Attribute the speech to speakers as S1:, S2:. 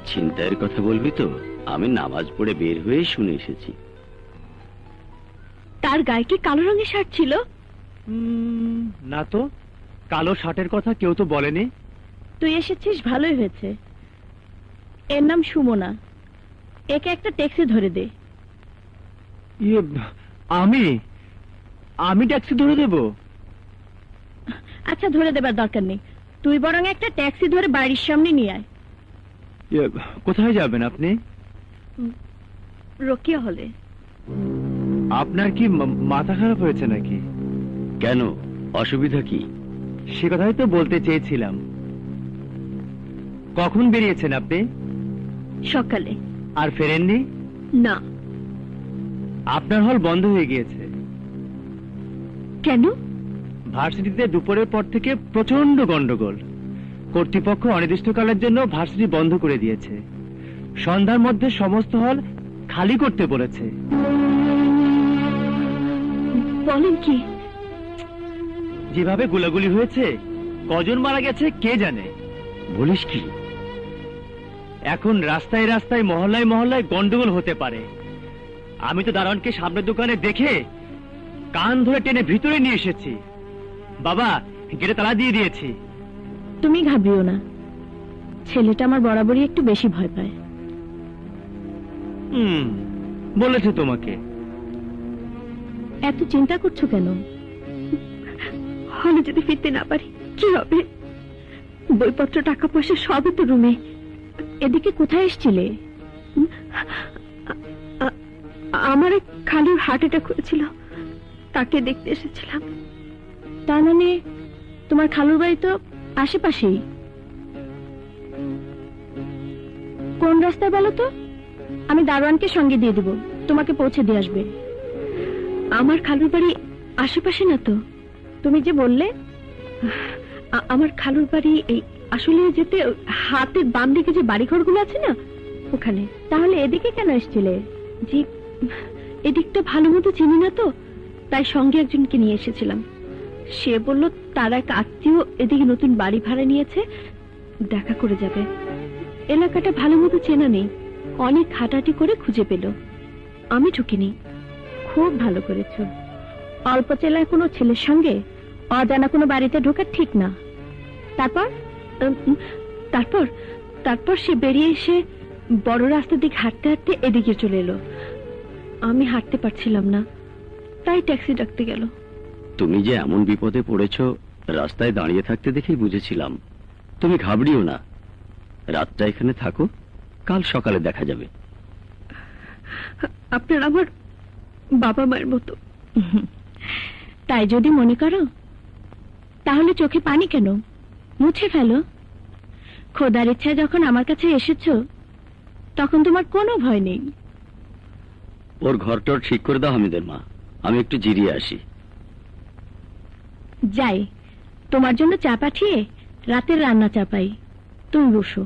S1: ছিনতাইয়ের কথা বলবি তো? আমি নামাজ পড়ে বের হয়ে শুনে এসেছি।
S2: তার গায়ে কি কালো রঙের শার্ট ছিল?
S3: না তো, কালো শার্টের কথা কেউ তো বলেনি।
S2: তুই এসেছিস, ভালোই হয়েছে। এর নাম সুমনা। একে একটা ট্যাক্সি ধরে দে।
S3: ইয়ে, আমি ট্যাক্সি ধরে দেব?
S2: আচ্ছা, ধরে দেবার দরকার নেই। তুই বরং একটা ট্যাক্সি ধরে বাড়ির সামনে নিয়ে আয়।
S3: ইয়ে, কোথায় যাবেন আপনি?
S2: রকিয়া হলে।
S3: আপনার কি মাথা খারাপ হয়েছে নাকি?
S1: কেন, অসুবিধা কি?
S3: সে কথাই তো বলতে চেয়েছিলাম। কখন বেরিয়েছেন আপনি?
S2: সকালে।
S3: আর ফেরেননি?
S2: না।
S3: আপনার হল বন্ধ হয়ে গিয়েছে।
S2: কেন?
S3: ভার্সিটিতে দুপুরের পর থেকে প্রচন্ড গন্ডগোল। কর্তৃপক্ষ অনির্দিষ্টকালের জন্য ভার্সিটি বন্ধ করে দিয়েছে। সন্ধ্যার মধ্যে সমস্ত হল খালি করতে বলেছে।
S2: বলেন কি?
S3: যেভাবে গোলাগুলি হয়েছে, কজন মারা গেছে কে জানে।
S1: বলিস কি?
S3: এখন রাস্তায় রাস্তায় মহল্লায় মহল্লায় গন্ডগোল হতে পারে। আমি তো দারোয়ানকে সামনের দোকানে দেখে কান ধরে টেনে ভিতরে নিয়ে এসেছি। বাবা, গেটে তালা দিয়ে দিয়েছি।
S2: তুমি ঘাবড়িও না, ছেলেটা আমার বরাবরই একটু বেশি ভয় পায়।
S3: বলেছে তোমাকে?
S2: এত চিন্তা করছো কেন? হলে যদি ফিরতে না পারি কি হবে? বইপত্র, টাকা পয়সা সবই তো রুমে। এদিকে কোথায় এসেছিলে? আমার এক খালুর হার্ট অ্যাটাক হয়েছিল, তাকে দেখতে এসেছিলাম। তার মানে তোমার খালুর বাড়ি তো আশেপাশেই। কোন রাস্তায় বলো তো? আমি দারোয়ানকে সঙ্গে দিয়ে দেব, তোমাকে পৌঁছে দিয়ে আসবে। আমার খালুর বাড়ি আশেপাশে না তো? তুমি যে বললে আমার খালুর বাড়ি এই আসলে যেতে হাতের বাম দিকে যে বাড়িঘরগুলো আছে না, ওখানে। তাহলে এদিকে কেন এসেছিলে? জি, এদিকটা ভালো মতো চিনি না তো, তাই সঙ্গে একজনকে নিয়ে এসেছিলাম। সে বলল তার এক আত্মীয় এদিকে নতুন বাড়ি ভাড়া নিয়েছে, দেখা করে যাবে। এলাকাটা ভালো মতো চেনা নেই, অনেক হাঁটাহাঁটি করে খুঁজে পেল। আমি ঢুকিনি। খুব ভালো করেছো। অল্প চেলায় কোনো ছেলের সঙ্গে অজানা কোনো বাড়িতে ঢোকা ঠিক না। তারপর তারপর তারপর সে বেরিয়ে এসে বড় রাস্তার দিকে হাঁটতে হাঁটতে এদিকে চলে এলো। আমি হাঁটতে পারছিলাম না, তাই ট্যাক্সি ডাকতে গেল।
S1: তুমি যে এমন বিপদে পড়েছো রাস্তায় দাঁড়িয়ে থাকতে দেখেই বুঝেছিলাম। তুমি ঘাবড়িও না, রাতটা এখানে থাকো, কাল সকালে দেখা যাবে।
S2: আপনার আমার বাবা মায়ের মতো। তাই যদি মনে করো, তাহলে চোখে পানি কেন? মুছে ফেলো। খোদার ইচ্ছায় যখন আমার কাছে এসেছো, তখন তোমার কোনো ভয় নেই।
S1: ওর ঘরটর ঠিক করে দাও হামিদের মা, আমি একটু জিরিয়ে আসি।
S2: যাই, তোমার জন্য চা পাঠিয়ে রাতের রান্না চাপাই। তুমি বসো।